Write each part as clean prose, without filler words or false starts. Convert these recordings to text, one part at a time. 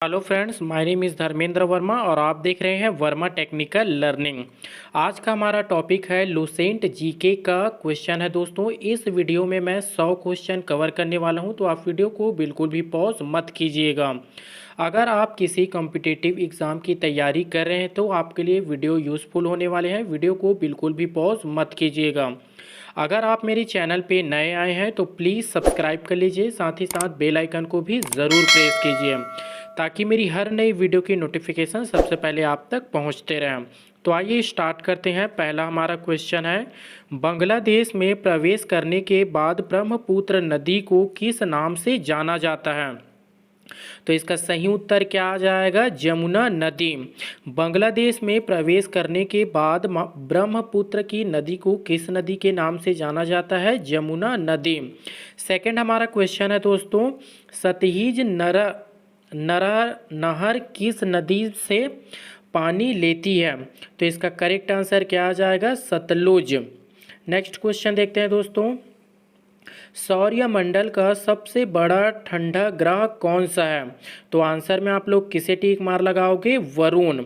Hello friends, my name is Dharmendra Verma और आप देख रहे हैं वर्मा टेक्निकल लर्निंग। आज का हमारा टॉपिक है लुसेंट जीके का क्वेश्चन है। दोस्तों, इस वीडियो में मैं 100 क्वेश्चन कवर करने वाला हूं, तो आप वीडियो को बिल्कुल भी पॉज मत कीजिएगा। अगर आप किसी कॉम्पिटिटिव एग्ज़ाम की तैयारी कर रहे हैं तो आपके लिए वीडियो यूज़फुल होने वाले हैं। वीडियो को बिल्कुल भी पॉज मत कीजिएगा। अगर आप मेरे चैनल पे नए आए हैं तो प्लीज़ सब्सक्राइब कर लीजिए, साथ ही साथ बेल आइकन को भी ज़रूर प्रेस कीजिए ताकि मेरी हर नई वीडियो की नोटिफिकेशन सबसे पहले आप तक पहुंचते रहें। तो आइए स्टार्ट करते हैं। पहला हमारा क्वेश्चन है, बांग्लादेश में प्रवेश करने के बाद ब्रह्मपुत्र नदी को किस नाम से जाना जाता है? तो इसका सही उत्तर क्या आ जाएगा? जमुना नदी। बांग्लादेश में प्रवेश करने के बाद ब्रह्मपुत्र की नदी को किस नदी के नाम से जाना जाता है? जमुना नदी। सेकंड हमारा क्वेश्चन है दोस्तों, सतलुज नहर किस नदी से पानी लेती है? तो इसका करेक्ट आंसर क्या आ जाएगा? सतलुज। नेक्स्ट क्वेश्चन देखते हैं दोस्तों, सौरमंडल का सबसे बड़ा ठंडा ग्रह कौन सा है? तो आंसर में आप लोग किसे टिक मार लगाओगे? वरुण।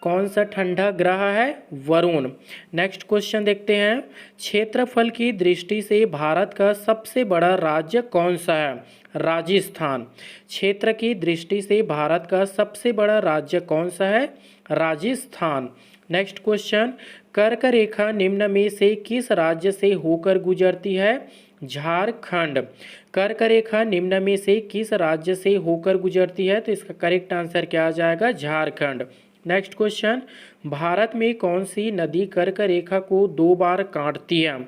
कौन सा ठंडा ग्रह है? वरुण। नेक्स्ट क्वेश्चन देखते हैं, क्षेत्रफल की दृष्टि से भारत का सबसे बड़ा राज्य कौन सा है? राजस्थान। क्षेत्र की दृष्टि से भारत का सबसे बड़ा राज्य कौन सा है? राजस्थान। नेक्स्ट क्वेश्चन, कर्क रेखा निम्न में से किस राज्य से होकर गुजरती है? झारखंड। कर्क रेखा निम्न में से किस राज्य से होकर गुजरती है? तो इसका करेक्ट आंसर क्या आ जाएगा? झारखंड। नेक्स्ट क्वेश्चन, भारत में कौन सी नदी कर्क रेखा को 2 बार काटती है?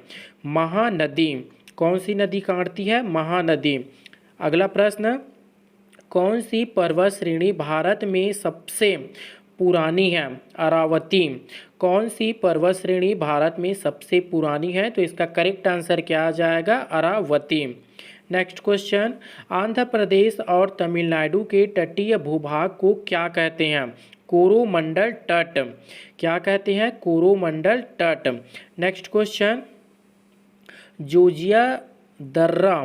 महानदी। कौन सी नदी काटती है? महानदी। अगला प्रश्न, कौन सी पर्वत श्रेणी भारत में सबसे पुरानी है? अरावती। कौन सी पर्वत श्रेणी भारत में सबसे पुरानी है? तो इसका करेक्ट आंसर क्या आ जाएगा? अरावती। नेक्स्ट क्वेश्चन, आंध्र प्रदेश और तमिलनाडु के तटीय भूभाग को क्या कहते हैं? कोरोमंडल तट। क्या कहते हैं? कोरोमंडल तट। नेक्स्ट क्वेश्चन, जोजिया दर्रा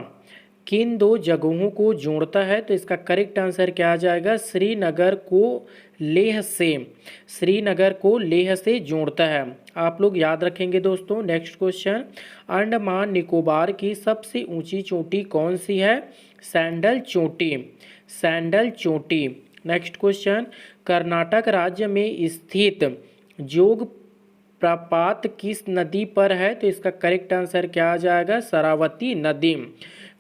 किन 2 जगहों को जोड़ता है? तो इसका करेक्ट आंसर क्या आ जाएगा? श्रीनगर को लेह से। श्रीनगर को लेह से जोड़ता है। आप लोग याद रखेंगे दोस्तों। नेक्स्ट क्वेश्चन, अंडमान निकोबार की सबसे ऊंची चोटी कौन सी है? सैंडल चोटी। सैंडल चोटी। नेक्स्ट क्वेश्चन, कर्नाटक राज्य में स्थित जोग प्रपात किस नदी पर है? तो इसका करेक्ट आंसर क्या आ जाएगा? शरावती नदी।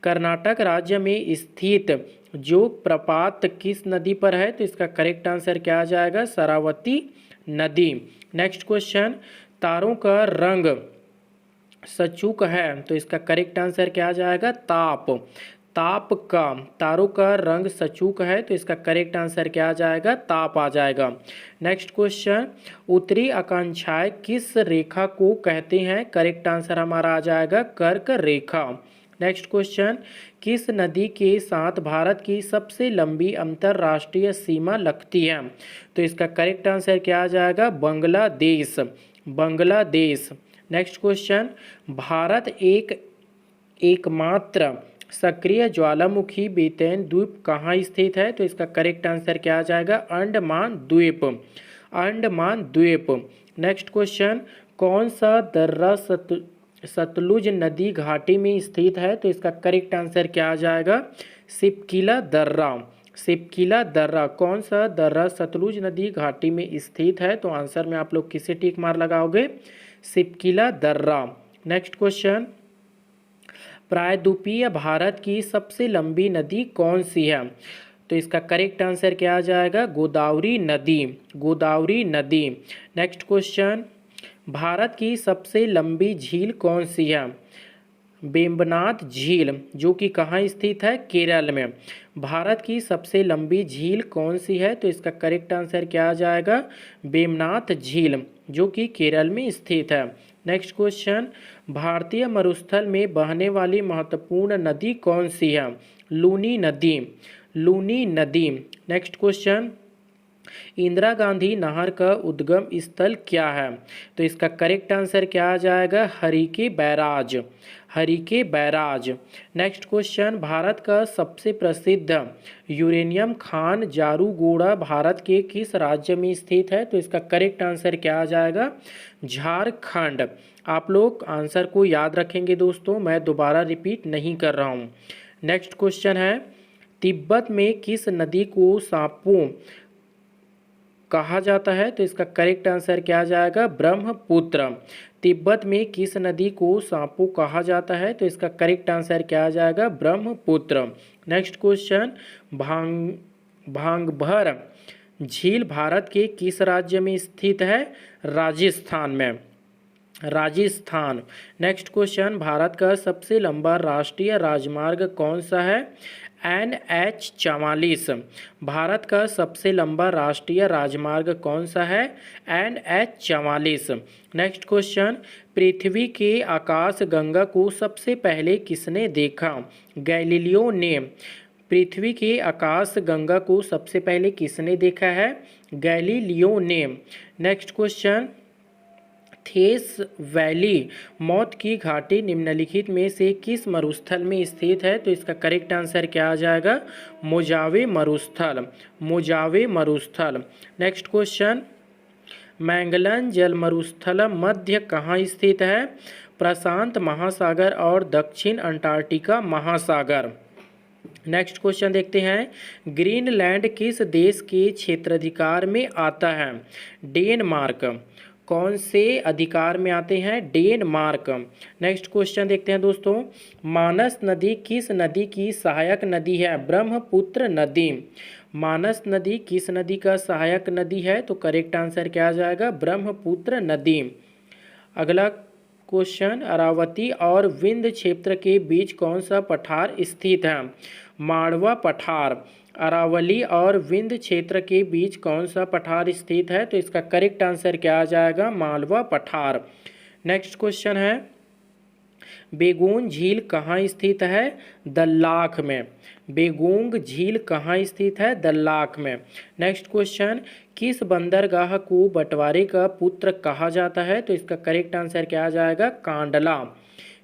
कर्नाटक राज्य में स्थित जोग प्रपात किस नदी पर है? तो इसका करेक्ट आंसर क्या आ जाएगा? शरावती नदी। नेक्स्ट क्वेश्चन, तारों का रंग सचुक है, तो इसका करेक्ट आंसर क्या आ जाएगा? ताप। ताप का, तारों का रंग सचुक है, तो इसका करेक्ट आंसर क्या आ जाएगा? ताप आ जाएगा। नेक्स्ट क्वेश्चन, उत्तरी आकांक्षाएं किस रेखा को कहते हैं? करेक्ट आंसर हमारा आ जाएगा कर्क रेखा। नेक्स्ट क्वेश्चन, किस नदी के साथ भारत की सबसे लंबी अंतर्राष्ट्रीय सीमा लगती है? तो इसका करेक्ट आंसर क्या आ जाएगा? बांग्लादेश। बांग्लादेश। नेक्स्ट क्वेश्चन, भारत एकमात्र सक्रिय ज्वालामुखी बेतन द्वीप कहाँ स्थित है? तो इसका करेक्ट आंसर क्या आ जाएगा? अंडमान द्वीप। अंडमान द्वीप। नेक्स्ट क्वेश्चन, कौन सा दर्रा सतलुज नदी घाटी में स्थित है? तो इसका करेक्ट आंसर क्या आ जाएगा? सिपकिला दर्रा। सिपकिला दर्रा। कौन सा दर्रा सतलुज नदी घाटी में स्थित है? तो आंसर में आप लोग किसे टिक मार लगाओगे? सिपकिला दर्रा। नेक्स्ट क्वेश्चन, प्रायद्वीपीय भारत की सबसे लंबी नदी कौन सी है? तो इसका करेक्ट आंसर क्या आ जाएगा? गोदावरी नदी। गोदावरी नदी। नेक्स्ट क्वेश्चन, भारत की सबसे लंबी झील कौन सी है? वेम्बनाथ झील, जो कि कहाँ स्थित है? केरल में। भारत की सबसे लंबी झील कौन सी है? तो इसका करेक्ट आंसर क्या आ जाएगा? वेम्बनाथ झील, जो कि केरल में स्थित है। नेक्स्ट क्वेश्चन, भारतीय मरुस्थल में बहने वाली महत्वपूर्ण नदी कौन सी है? लूनी नदी। लूनी नदी। नेक्स्ट क्वेश्चन, इंदिरा गांधी नहर का उद्गम स्थल क्या है? तो इसका करेक्ट आंसर क्या आ जाएगा? Harike barrage. Harike barrage. Next question, Bharat का सबसे प्रसिद्ध यूरेनियम खान जारूगोड़ा भारत के किस राज्य में स्थित है? तो इसका करेक्ट आंसर क्या आ जाएगा? झारखंड। आप लोग आंसर को याद रखेंगे दोस्तों, मैं दोबारा रिपीट नहीं कर रहा हूँ। नेक्स्ट क्वेश्चन है, तिब्बत में किस नदी को सांपो कहा जाता है? तो इसका करेक्ट आंसर क्या आ जाएगा? ब्रह्मपुत्र। तिब्बत में किस नदी को सांपो कहा जाता है? तो इसका करेक्ट आंसर क्या आ जाएगा? ब्रह्मपुत्र। नेक्स्ट क्वेश्चन, भांगभर झील भारत के किस राज्य में स्थित है? राजस्थान में। राजस्थान। नेक्स्ट क्वेश्चन, भारत का सबसे लंबा राष्ट्रीय राजमार्ग कौन सा है? NH-44। भारत का सबसे लंबा राष्ट्रीय राजमार्ग कौन सा है? NH-44। नेक्स्ट क्वेश्चन, पृथ्वी के आकाश गंगा को सबसे पहले किसने देखा? गैलीलियो ने। पृथ्वी के आकाश गंगा को सबसे पहले किसने देखा है? गैलीलियो ने। नेक्स्ट क्वेश्चन, थेस वैली मौत की घाटी निम्नलिखित में से किस मरुस्थल में स्थित है? तो इसका करेक्ट आंसर क्या आ जाएगा? मोजावे मरुस्थल। मोजावे मरुस्थल। नेक्स्ट क्वेश्चन, मैंगलन जल मरुस्थल मध्य कहाँ स्थित है? प्रशांत महासागर और दक्षिण अंटार्कटिका महासागर। नेक्स्ट क्वेश्चन देखते हैं, ग्रीनलैंड किस देश के क्षेत्राधिकार में आता है? डेनमार्क। कौन से अधिकार में आते हैं? डेनमार्क। नेक्स्ट क्वेश्चन देखते हैं दोस्तों, मानस नदी किस नदी की सहायक नदी है? ब्रह्मपुत्र नदी। मानस नदी किस नदी का सहायक नदी है? तो करेक्ट आंसर क्या आ जाएगा? ब्रह्मपुत्र नदी। अगला क्वेश्चन, अरावती और विंध्य क्षेत्र के बीच कौन सा पठार स्थित है? मालवा पठार। अरावली और विंध्य क्षेत्र के बीच कौन सा पठार स्थित है? तो इसका करेक्ट आंसर क्या आ जाएगा? मालवा पठार। नेक्स्ट क्वेश्चन है, बेगून झील कहाँ स्थित है? दल्लाख में। बेगोंग झील कहाँ स्थित है? दल्लाख में। नेक्स्ट क्वेश्चन, किस बंदरगाह को बंटवारे का पुत्र कहा जाता है? तो इसका करेक्ट आंसर क्या आ जाएगा? कांडला।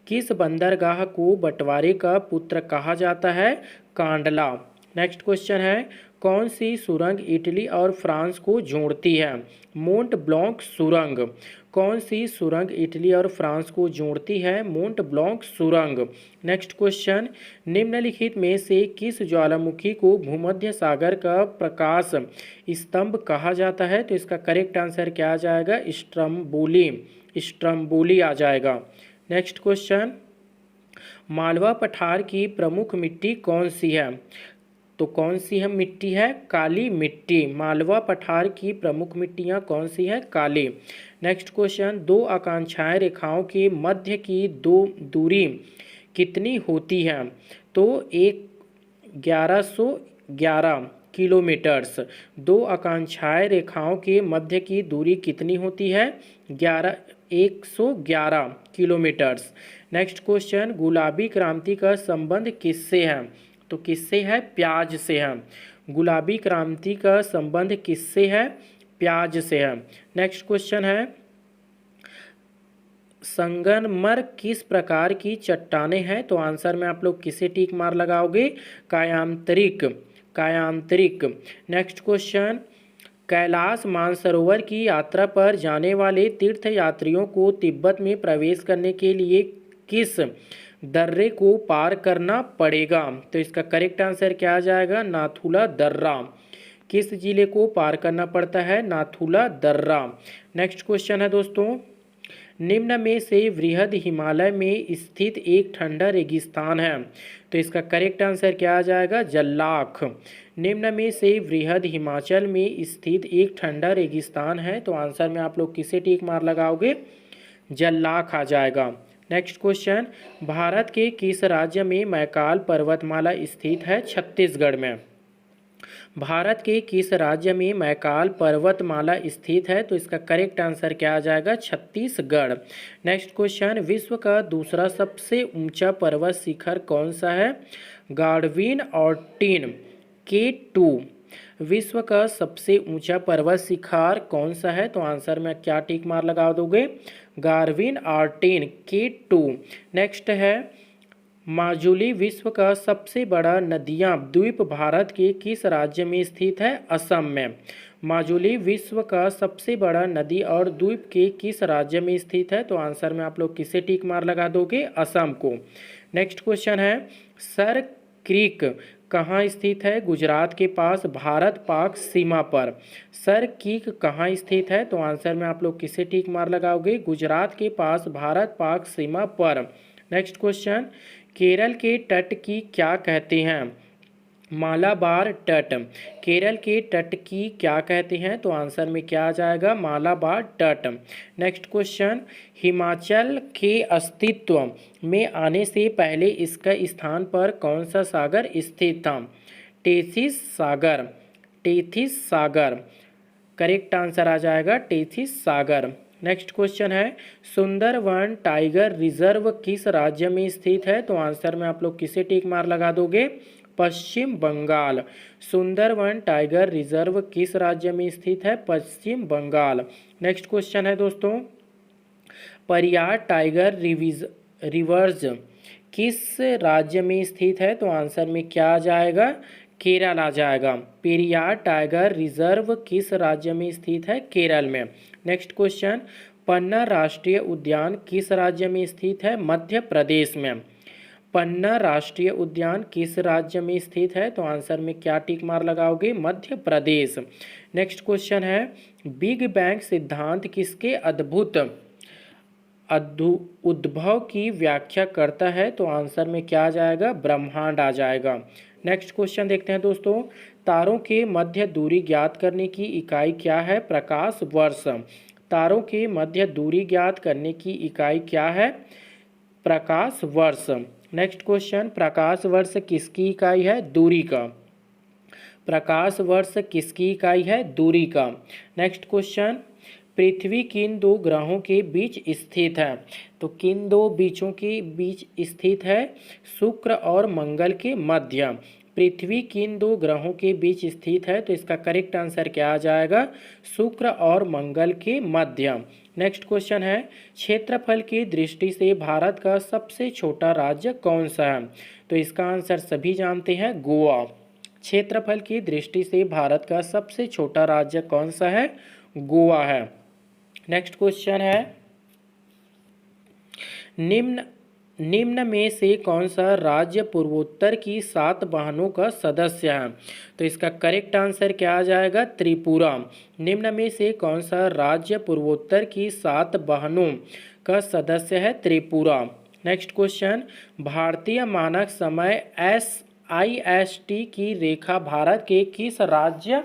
किस बंदरगाह को बंटवारे का पुत्र कहा जाता है? कांडला। नेक्स्ट क्वेश्चन है, कौन सी सुरंग इटली और फ्रांस को जोड़ती है? मोंट ब्लॉन्क सुरंग। कौन सी सुरंग इटली और फ्रांस को जोड़ती है? मोंट ब्लॉन्क सुरंग। नेक्स्ट क्वेश्चन, निम्नलिखित में से किस ज्वालामुखी को भूमध्य सागर का प्रकाश स्तंभ कहा जाता है? तो इसका करेक्ट आंसर क्या आ जाएगा? स्ट्रम्बोली। स्ट्रम्बोली आ जाएगा। नेक्स्ट क्वेश्चन, मालवा पठार की प्रमुख मिट्टी कौन सी है? तो कौन सी है मिट्टी है? काली मिट्टी। मालवा पठार की प्रमुख मिट्टियाँ कौन सी है? काली। नेक्स्ट क्वेश्चन, दो आकांक्षाएं रेखाओं के मध्य की दूरी कितनी होती है? तो 1111 किलोमीटर्स। दो आकांक्षाएं रेखाओं के मध्य की दूरी कितनी होती है? 111 किलोमीटर्स। नेक्स्ट क्वेश्चन, गुलाबी क्रांति का संबंध किससे है? तो किससे है? प्याज से है। गुलाबी क्रांति का संबंध किससे है? प्याज से है। नेक्स्ट क्वेश्चन है, संगमरमर किस प्रकार की चट्टानें हैं? तो आंसर में आप लोग किसे टिक मार लगाओगे? कायांतरिक। कायांतरिक। नेक्स्ट क्वेश्चन, कैलाश मानसरोवर की यात्रा पर जाने वाले तीर्थयात्रियों को तिब्बत में प्रवेश करने के लिए किस दर्रे को पार करना पड़ेगा? तो इसका करेक्ट आंसर क्या आ जाएगा? नाथुला दर्रा। किस जिले को पार करना पड़ता है? नाथुला दर्रा। नेक्स्ट क्वेश्चन है दोस्तों, निम्न में से वृहद हिमालय में स्थित एक ठंडा रेगिस्तान है? तो इसका करेक्ट आंसर क्या आ जाएगा? जल्लाख। निम्न में से वृहद हिमाचल में स्थित एक ठंडा रेगिस्तान है? तो आंसर में आप लोग किसे टिक मार लगाओगे? जल्लाख आ जाएगा। नेक्स्ट क्वेश्चन, भारत के किस राज्य में मैकाल पर्वतमाला स्थित है? छत्तीसगढ़ में। भारत के किस राज्य में मैकाल पर्वतमाला स्थित है? तो इसका करेक्ट आंसर क्या आ जाएगा? छत्तीसगढ़। नेक्स्ट क्वेश्चन, विश्व का दूसरा सबसे ऊंचा पर्वत शिखर कौन सा है? Godwin Austen K2। विश्व का सबसे ऊंचा पर्वत शिखर कौन सा है? तो आंसर में क्या टिक मार लगा दोगे? Garvin आर्टेन K2। नेक्स्ट है माजुली विश्व का सबसे बड़ा नदियाँ द्वीप भारत के किस राज्य में स्थित है? असम में। माजुली विश्व का सबसे बड़ा नदी और द्वीप के किस राज्य में स्थित है? तो आंसर में आप लोग किसे टिक मार लगा दोगे? असम को। नेक्स्ट क्वेश्चन है सर क्रीक कहाँ स्थित है? गुजरात के पास भारत पाक सीमा पर। सर क्रीक कहाँ स्थित है? तो आंसर में आप लोग किसे टिक मार लगाओगे? गुजरात के पास भारत पाक सीमा पर। नेक्स्ट क्वेश्चन केरल के तट की क्या कहते हैं? मालाबार तट। केरल के तट की क्या कहते हैं? तो आंसर में क्या आ जाएगा? मालाबार तट। नेक्स्ट क्वेश्चन हिमाचल के अस्तित्व में आने से पहले इसका स्थान पर कौन सा सागर स्थित था? टेथिस सागर। टेथिस सागर करेक्ट आंसर आ जाएगा टेथिस सागर। नेक्स्ट क्वेश्चन है सुंदरवन टाइगर रिजर्व किस राज्य में स्थित है? तो आंसर में आप लोग किसे टिक मार लगा दोगे? पश्चिम बंगाल। सुंदरवन टाइगर रिजर्व किस राज्य में स्थित है? पश्चिम बंगाल। नेक्स्ट क्वेश्चन है दोस्तों परियार टाइगर रिवर्स किस राज्य में स्थित है? तो आंसर में क्या आ जाएगा? केरल आ जाएगा। पेरियार टाइगर रिजर्व किस राज्य में स्थित है? केरल में। नेक्स्ट क्वेश्चन पन्ना राष्ट्रीय उद्यान किस राज्य में स्थित है? मध्य प्रदेश में। पन्ना राष्ट्रीय उद्यान किस राज्य में स्थित है? तो आंसर में क्या टिक मार लगाओगे? मध्य प्रदेश। नेक्स्ट क्वेश्चन है बिग बैंग सिद्धांत किसके अद्भुत उद्भव की व्याख्या करता है? तो आंसर में क्या आ जाएगा? ब्रह्मांड आ जाएगा। नेक्स्ट क्वेश्चन देखते हैं दोस्तों तारों के मध्य दूरी ज्ञात करने की इकाई क्या है? प्रकाश वर्ष। तारों के मध्य दूरी ज्ञात करने की इकाई क्या है? प्रकाश वर्ष। नेक्स्ट क्वेश्चन प्रकाश वर्ष किसकी इकाई है? दूरी का। प्रकाश वर्ष किसकी इकाई है? दूरी का। नेक्स्ट क्वेश्चन पृथ्वी किन दो ग्रहों के बीच स्थित है? तो किन दो बीचों के बीच स्थित है? शुक्र और मंगल के मध्य। पृथ्वी किन दो ग्रहों के बीच स्थित है? तो इसका करेक्ट आंसर क्या आ जाएगा? शुक्र और मंगल के मध्य। नेक्स्ट क्वेश्चन है क्षेत्रफल की दृष्टि से भारत का सबसे छोटा राज्य कौन सा है? तो इसका आंसर सभी जानते हैं गोवा। क्षेत्रफल की दृष्टि से भारत का सबसे छोटा राज्य कौन सा है? गोवा है। नेक्स्ट क्वेश्चन है निम्न में से कौन सा राज्य पूर्वोत्तर की 7 बहनों का सदस्य है? तो इसका करेक्ट आंसर क्या आ जाएगा? त्रिपुरा। निम्न में से कौन सा राज्य पूर्वोत्तर की 7 बहनों का सदस्य है? त्रिपुरा। नेक्स्ट क्वेश्चन भारतीय मानक समय SIST की रेखा भारत के किस राज्य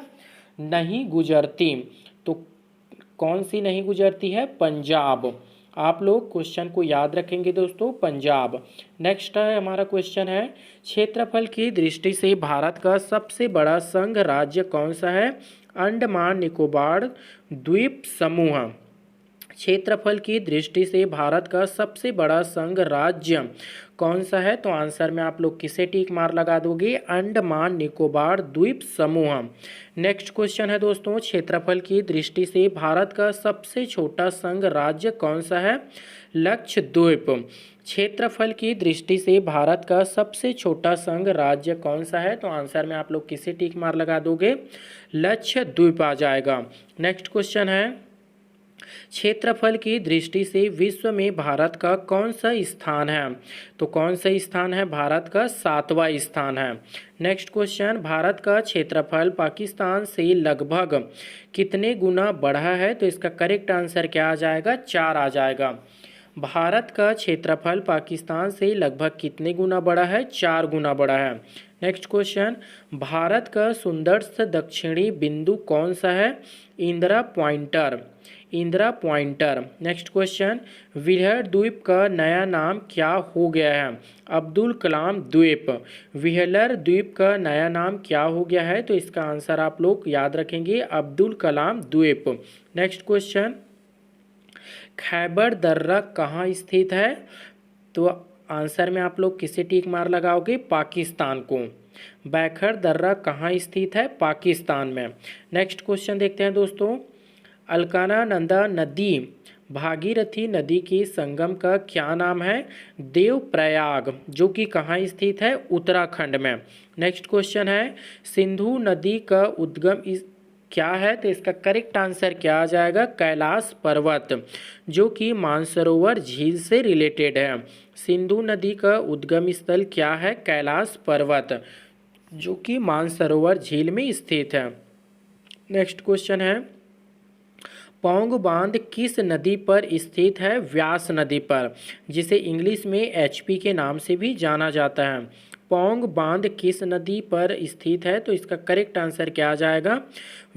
नहीं गुजरती? तो कौन सी नहीं गुजरती है? पंजाब। आप लोग क्वेश्चन को याद रखेंगे दोस्तों, पंजाब। नेक्स्ट है हमारा क्वेश्चन है क्षेत्रफल की दृष्टि से भारत का सबसे बड़ा संघ राज्य कौन सा है? अंडमान निकोबार द्वीप समूह। क्षेत्रफल की दृष्टि से भारत का सबसे बड़ा संघ राज्य कौन सा है? तो आंसर में आप लोग किसे टिक मार लगा दोगे? अंडमान निकोबार द्वीप समूह। नेक्स्ट क्वेश्चन है दोस्तों क्षेत्रफल की दृष्टि से भारत का सबसे छोटा संघ राज्य कौन सा है? लक्षद्वीप। क्षेत्रफल की दृष्टि से भारत का सबसे छोटा संघ राज्य कौन सा है? तो आंसर में आप लोग किसे टिक मार लगा दोगे? लक्षद्वीप आ जाएगा। नेक्स्ट क्वेश्चन है क्षेत्रफल की दृष्टि से विश्व में भारत का कौन सा स्थान है? तो कौन सा स्थान है? भारत का 7वां स्थान है। नेक्स्ट क्वेश्चन भारत का क्षेत्रफल पाकिस्तान से लगभग कितने गुना बढ़ा है? तो इसका करेक्ट आंसर क्या आ जाएगा? 4 आ जाएगा। भारत का क्षेत्रफल पाकिस्तान से लगभग कितने गुना बढ़ा है? 4 गुना बढ़ा है। नेक्स्ट क्वेश्चन भारत का सुंदरतम दक्षिणी बिंदु कौन सा है? Indira pointer. Indira pointer. Next question wheeler द्वीप का नया नाम क्या हो गया है? अब्दुल कलाम द्वीप। व्हीलर द्वीप का नया नाम क्या हो गया है? तो इसका आंसर आप लोग याद रखेंगे अब्दुल कलाम द्वीप। नेक्स्ट क्वेश्चन खैबर दर्रा कहाँ स्थित है? तो आंसर में आप लोग किसे टिक मार लगाओगे? पाकिस्तान को। बैखर दर्रा कहाँ स्थित है? पाकिस्तान में। नेक्स्ट क्वेश्चन देखते हैं दोस्तों, अलकनंदा नदी भागीरथी नदी के संगम का क्या नाम है? देवप्रयाग, जो कि कहाँ स्थित है? उत्तराखंड में। नेक्स्ट क्वेश्चन है, सिंधु नदी का उद्गम क्या है? तो इसका करेक्ट आंसर क्या आ जाएगा? कैलाश पर्वत, जो कि मानसरोवर झील से रिलेटेड है। सिंधु नदी का उद्गम स्थल क्या है? कैलाश पर्वत, जो कि मानसरोवर झील में स्थित है। नेक्स्ट क्वेश्चन है, पौंग बांध किस नदी पर स्थित है? व्यास नदी पर, जिसे इंग्लिश में एचपी के नाम से भी जाना जाता है। पौंग बांध किस नदी पर स्थित है? तो इसका करेक्ट आंसर क्या आ जाएगा?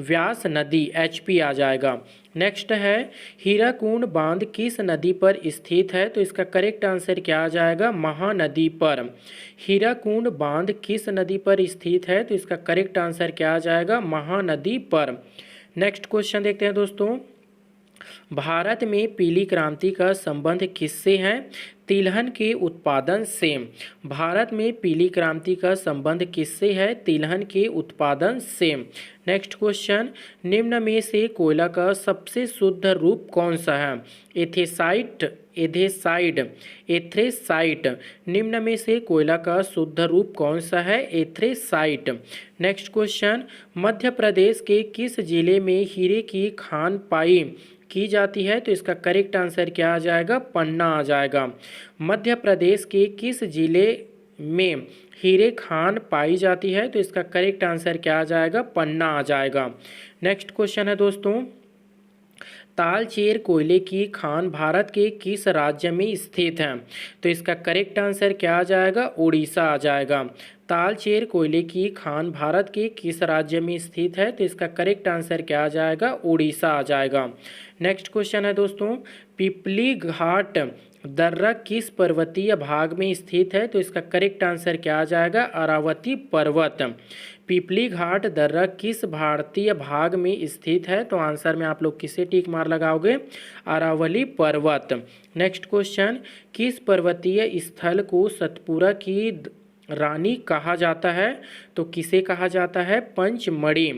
व्यास नदी, एचपी आ जाएगा। नेक्स्ट है, हीराकुंड बांध किस नदी पर स्थित है? तो इसका करेक्ट आंसर क्या आ जाएगा? महानदी पर। हीराकुंड बांध किस नदी पर स्थित है? तो इसका करेक्ट आंसर क्या आ जाएगा? महानदी पर। नेक्स्ट क्वेश्चन देखते हैं दोस्तों, भारत में पीली क्रांति का संबंध किससे है? तिलहन के उत्पादन से। भारत में पीली क्रांति का संबंध किससे है? तिलहन के उत्पादन से। नेक्स्ट क्वेश्चन, निम्न में से कोयला का सबसे शुद्ध रूप कौन सा है? एथेसाइट, एथेसाइड, एथ्रेसाइट। निम्न में से कोयला का शुद्ध रूप कौन सा है? एथ्रेसाइट। नेक्स्ट क्वेश्चन, मध्य प्रदेश के किस जिले में हीरे की खान पाई की जाती है? तो इसका करेक्ट आंसर क्या आ जाएगा? पन्ना आ जाएगा। मध्य प्रदेश के किस जिले में हीरे खान पाई जाती है? तो इसका करेक्ट आंसर क्या आ जाएगा? पन्ना आ जाएगा। नेक्स्ट क्वेश्चन है दोस्तों, तालचेर कोयले की खान भारत के किस राज्य में स्थित है? तो इसका करेक्ट आंसर क्या आ जाएगा? उड़ीसा आ जाएगा। तालचेर कोयले की खान भारत के किस राज्य में स्थित है? तो इसका करेक्ट आंसर क्या आ जाएगा? उड़ीसा आ जाएगा। नेक्स्ट क्वेश्चन है दोस्तों, पिपली घाट दर्रा किस पर्वतीय भाग में स्थित है? तो इसका करेक्ट आंसर क्या आ जाएगा? अरावती पर्वत। पिपली घाट दर्रा किस भारतीय भाग में स्थित है? तो आंसर में आप लोग किसे टिक मार लगाओगे? अरावली पर्वत। नेक्स्ट क्वेश्चन, किस पर्वतीय स्थल को सतपुरा की रानी कहा जाता है? तो किसे कहा जाता है? पंचमढ़ी।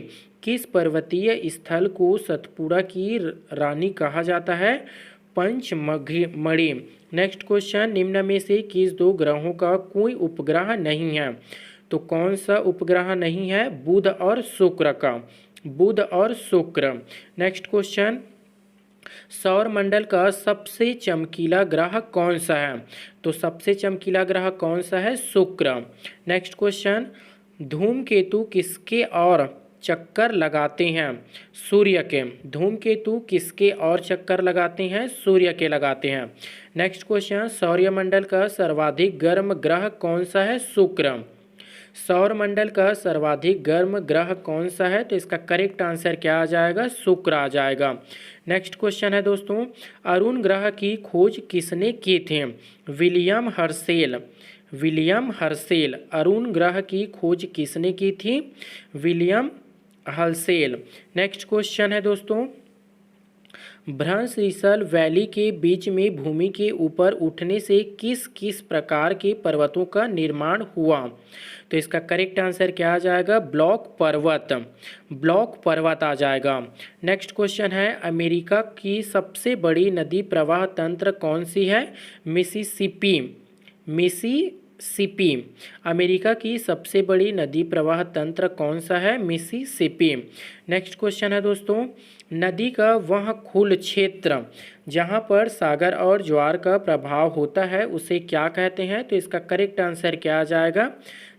किस पर्वतीय स्थल को सतपुरा की रानी कहा जाता है? पंचमढ़ी। नेक्स्ट क्वेश्चन, निम्न में से किस दो ग्रहों का कोई उपग्रह नहीं है? तो कौन सा उपग्रह नहीं है? बुध और शुक्र का, बुध और शुक्र। नेक्स्ट क्वेश्चन, सौरमंडल का सबसे चमकीला ग्रह कौन सा है? तो सबसे चमकीला ग्रह कौन सा है? शुक्र। नेक्स्ट क्वेश्चन, धूमकेतु किसके और चक्कर लगाते हैं? सूर्य के। धूमकेतु किसके और चक्कर लगाते हैं? सूर्य के लगाते हैं। नेक्स्ट क्वेश्चन, सौरमंडल का सर्वाधिक गर्म ग्रह कौन सा है? शुक्र। सौरमंडल का सर्वाधिक गर्म ग्रह कौन सा है? तो इसका करेक्ट आंसर क्या आ जाएगा? शुक्र आ जाएगा। नेक्स्ट क्वेश्चन है दोस्तों, अरुण ग्रह की खोज किसने की थी? William Herschel. William Herschel. Arun ग्रह की खोज किसने की थी? William Herschel. नेक्स्ट क्वेश्चन है दोस्तों, भ्रंशरीसल वैली के बीच में भूमि के ऊपर उठने से किस किस प्रकार के पर्वतों का निर्माण हुआ? तो इसका करेक्ट आंसर क्या आ जाएगा? ब्लॉक पर्वत। ब्लॉक पर्वत आ जाएगा। नेक्स्ट क्वेश्चन है, अमेरिका की सबसे बड़ी नदी प्रवाह तंत्र कौन सी है? मिसिसिपी। मिसिसिपी। अमेरिका की सबसे बड़ी नदी प्रवाह तंत्र कौन सा है? मिसिसिपी। नेक्स्ट क्वेश्चन है दोस्तों, नदी का वह खुल क्षेत्र जहाँ पर सागर और ज्वार का प्रभाव होता है उसे क्या कहते हैं? तो इसका करेक्ट आंसर क्या आ जाएगा?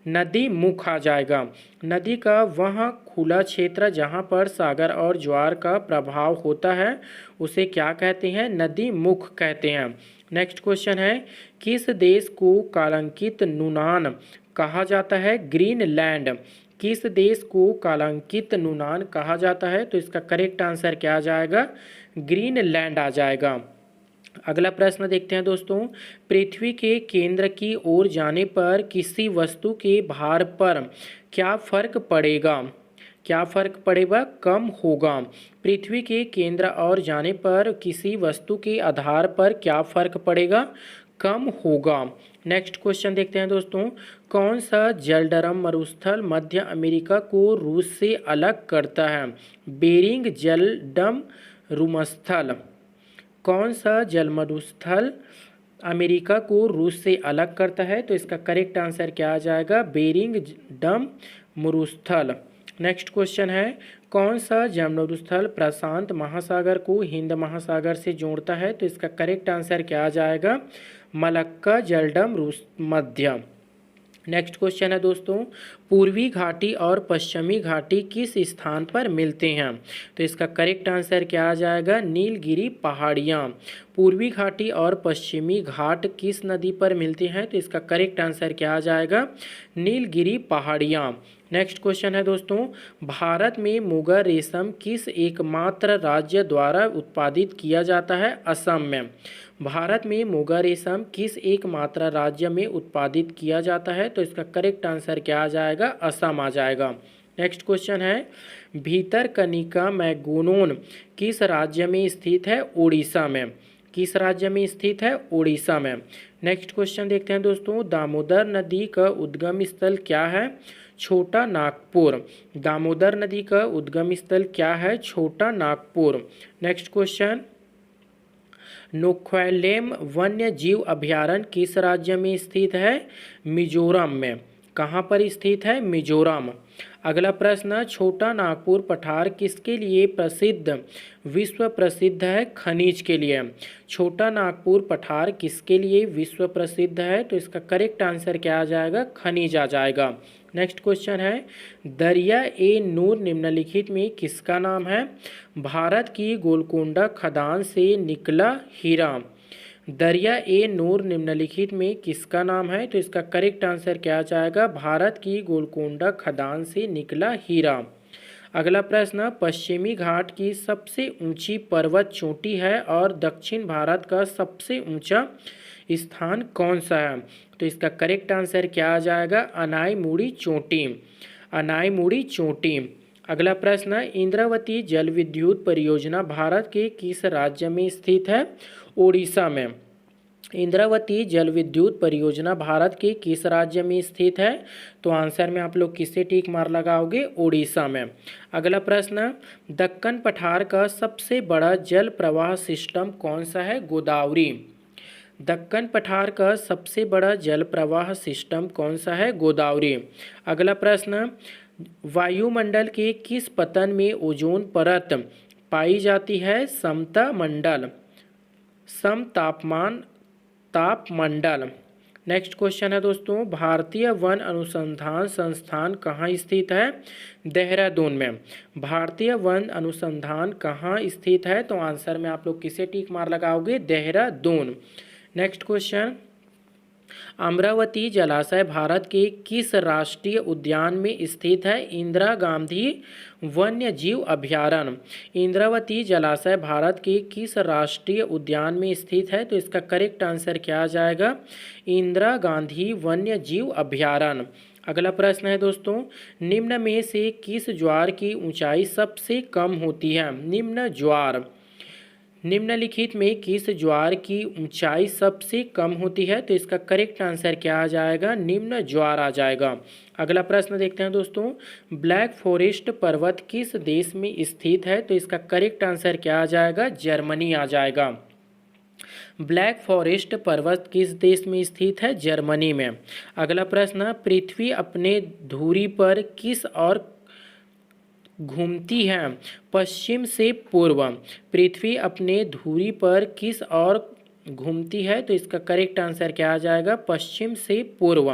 नदी मुख आ जाएगा। नदी का वह खुला क्षेत्र जहाँ पर सागर और ज्वार का प्रभाव होता है उसे क्या कहते हैं? नदी मुख कहते हैं। नेक्स्ट क्वेश्चन है, किस देश को कालांकित यूनान कहा जाता है? ग्रीनलैंड। किस देश को कालांकित यूनान कहा जाता है? तो इसका करेक्ट आंसर क्या आ जाएगा? ग्रीनलैंड आ जाएगा। अगला प्रश्न देखते हैं दोस्तों, पृथ्वी के केंद्र की ओर जाने पर किसी वस्तु के भार पर क्या फर्क पड़ेगा? क्या फर्क पड़ेगा? कम होगा। पृथ्वी के केंद्र और जाने पर किसी वस्तु के आधार पर क्या फर्क पड़ेगा? कम होगा। नेक्स्ट क्वेश्चन देखते हैं दोस्तों, कौन सा जलडरम मरुस्थल मध्य अमेरिका को रूस से अलग करता है? बेरिंग जलडम रुमस्थल। कौन सा जल मरुस्थल अमेरिका को रूस से अलग करता है? तो इसका करेक्ट आंसर क्या आ जाएगा? बेरिंग डम मरुस्थल। नेक्स्ट क्वेश्चन है, कौन सा जलमरुस्थल प्रशांत महासागर को हिंद महासागर से जोड़ता है? तो इसका करेक्ट आंसर क्या आ जाएगा? मलक्का जलडम मध्य। नेक्स्ट क्वेश्चन है दोस्तों, पूर्वी घाटी और पश्चिमी घाटी किस स्थान पर मिलते हैं? तो इसका करेक्ट आंसर क्या आ जाएगा? नीलगिरी पहाड़ियाँ। पूर्वी घाटी और पश्चिमी घाट किस नदी पर मिलते हैं? तो इसका करेक्ट आंसर क्या आ जाएगा? नीलगिरी पहाड़ियाँ। नेक्स्ट क्वेश्चन है दोस्तों, भारत में मुगा रेशम किस एकमात्र राज्य द्वारा उत्पादित किया जाता है? असम में। भारत में मुगा रेशम किस एकमात्र राज्य में उत्पादित किया जाता है? तो इसका करेक्ट आंसर क्या आ जाएगा? असम आ जाएगा। नेक्स्ट क्वेश्चन है, भीतरकनिका मैगोनोन किस राज्य में स्थित है? उड़ीसा में। किस राज्य में स्थित है? उड़ीसा में। नेक्स्ट क्वेश्चन देखते हैं दोस्तों, दामोदर नदी का उद्गम स्थल क्या है? छोटा नागपुर। दामोदर नदी का उद्गम स्थल क्या है? छोटा नागपुर। नेक्स्ट क्वेश्चन, नोक्वालेम वन्य जीव अभयारण्य किस राज्य में स्थित है? मिजोरम में। कहाँ पर स्थित है? मिजोरम। अगला प्रश्न, छोटा नागपुर पठार किसके लिए प्रसिद्ध? विश्व प्रसिद्ध है खनिज के लिए। छोटा नागपुर पठार किसके लिए विश्व प्रसिद्ध है? तो इसका करेक्ट आंसर क्या आ जाएगा? खनिज आ जाएगा। नेक्स्ट क्वेश्चन है, दरिया ए नूर निम्नलिखित में किसका नाम है? भारत की गोलकोंडा खदान से निकला हीरा। दरिया ए नूर निम्नलिखित में किसका नाम है? तो इसका करेक्ट आंसर क्या आ जाएगा? भारत की गोलकोंडा खदान से निकला हीरा। अगला प्रश्न, पश्चिमी घाट की सबसे ऊंची पर्वत चोटी है और दक्षिण भारत का सबसे ऊंचा स्थान कौन सा है? तो इसका करेक्ट आंसर क्या आ जाएगा? अनाईमुड़ी चोटी। अनाईमुड़ी चोटी। अगला प्रश्न, इंद्रावती जल विद्युत परियोजना भारत के किस राज्य में स्थित है? ओडिशा में। इंद्रावती जल विद्युत परियोजना भारत के किस राज्य में स्थित है? तो आंसर में आप लोग किससे टिक मार लगाओगे? ओडिशा में। अगला प्रश्न, दक्कन पठार का सबसे बड़ा जल प्रवाह सिस्टम कौन सा है? गोदावरी। दक्कन पठार का सबसे बड़ा जल प्रवाह सिस्टम कौन सा है? गोदावरी। अगला प्रश्न, वायुमंडल के किस पतन में ओजोन परत पाई जाती है? समता मंडल। समतापमान तापमंडल। नेक्स्ट क्वेश्चन है दोस्तों, भारतीय वन अनुसंधान संस्थान कहाँ स्थित है? देहरादून में। भारतीय वन अनुसंधान कहाँ स्थित है? तो आंसर में आप लोग किसे टिक मार लगाओगे? देहरादून। नेक्स्ट क्वेश्चन, अमरावती जलाशय भारत के किस राष्ट्रीय उद्यान में स्थित है? इंदिरा गांधी वन्य जीव अभयारण्य। इंद्रावती जलाशय भारत के किस राष्ट्रीय उद्यान में स्थित है? तो इसका करेक्ट आंसर क्या आ जाएगा? इंदिरा गांधी वन्य जीव अभयारण्य। अगला प्रश्न है दोस्तों, निम्न में से किस ज्वार की ऊंचाई सबसे कम होती है? निम्न ज्वार। निम्नलिखित में किस ज्वार की ऊंचाई सबसे कम होती है? तो इसका करेक्ट आंसर क्या आ जाएगा? निम्न ज्वार आ जाएगा। अगला प्रश्न देखते हैं दोस्तों, ब्लैक फॉरेस्ट पर्वत किस देश में स्थित है? तो इसका करेक्ट आंसर क्या आ जाएगा? जर्मनी आ जाएगा। ब्लैक फॉरेस्ट पर्वत किस देश में स्थित है? जर्मनी में। अगला प्रश्न, पृथ्वी अपने धुरी पर किस ओर घूमती है? पश्चिम से पूर्व। पृथ्वी अपने धुरी पर किस ओर घूमती है? तो इसका करेक्ट आंसर क्या आ जाएगा? पश्चिम से पूर्व।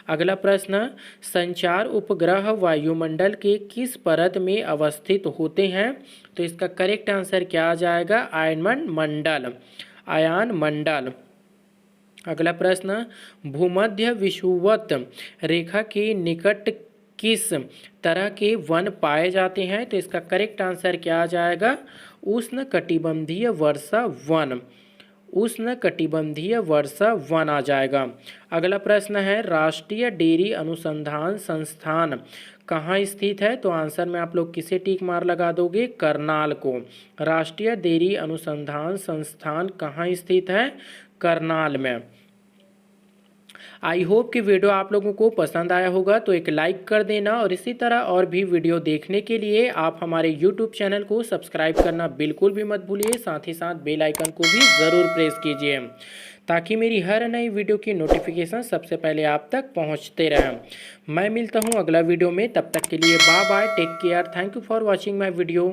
अगला प्रश्न, संचार उपग्रह वायुमंडल के किस परत में अवस्थित होते हैं? तो इसका करेक्ट आंसर क्या आ जाएगा? आयन मंडल। आयन मंडल। अगला प्रश्न, भूमध्य विषुवत रेखा के निकट किस तरह के वन पाए जाते हैं? तो इसका करेक्ट आंसर क्या आ जाएगा? उष्णकटिबंधीय वर्षा वन। उष्णकटिबंधीय वर्षा वन आ जाएगा। अगला प्रश्न है, राष्ट्रीय डेयरी अनुसंधान संस्थान कहाँ स्थित है? तो आंसर में आप लोग किसे टिक मार लगा दोगे? करनाल को। राष्ट्रीय डेयरी अनुसंधान संस्थान कहाँ स्थित है? करनाल में। आई होप कि वीडियो आप लोगों को पसंद आया होगा, तो एक लाइक कर देना और इसी तरह और भी वीडियो देखने के लिए आप हमारे यूट्यूब चैनल को सब्सक्राइब करना बिल्कुल भी मत भूलिए। साथ ही साथ बेल आइकन को भी ज़रूर प्रेस कीजिए ताकि मेरी हर नई वीडियो की नोटिफिकेशन सबसे पहले आप तक पहुंचते रहें। मैं मिलता हूं अगला वीडियो में, तब तक के लिए bye bye, take care, thank you for watching my video.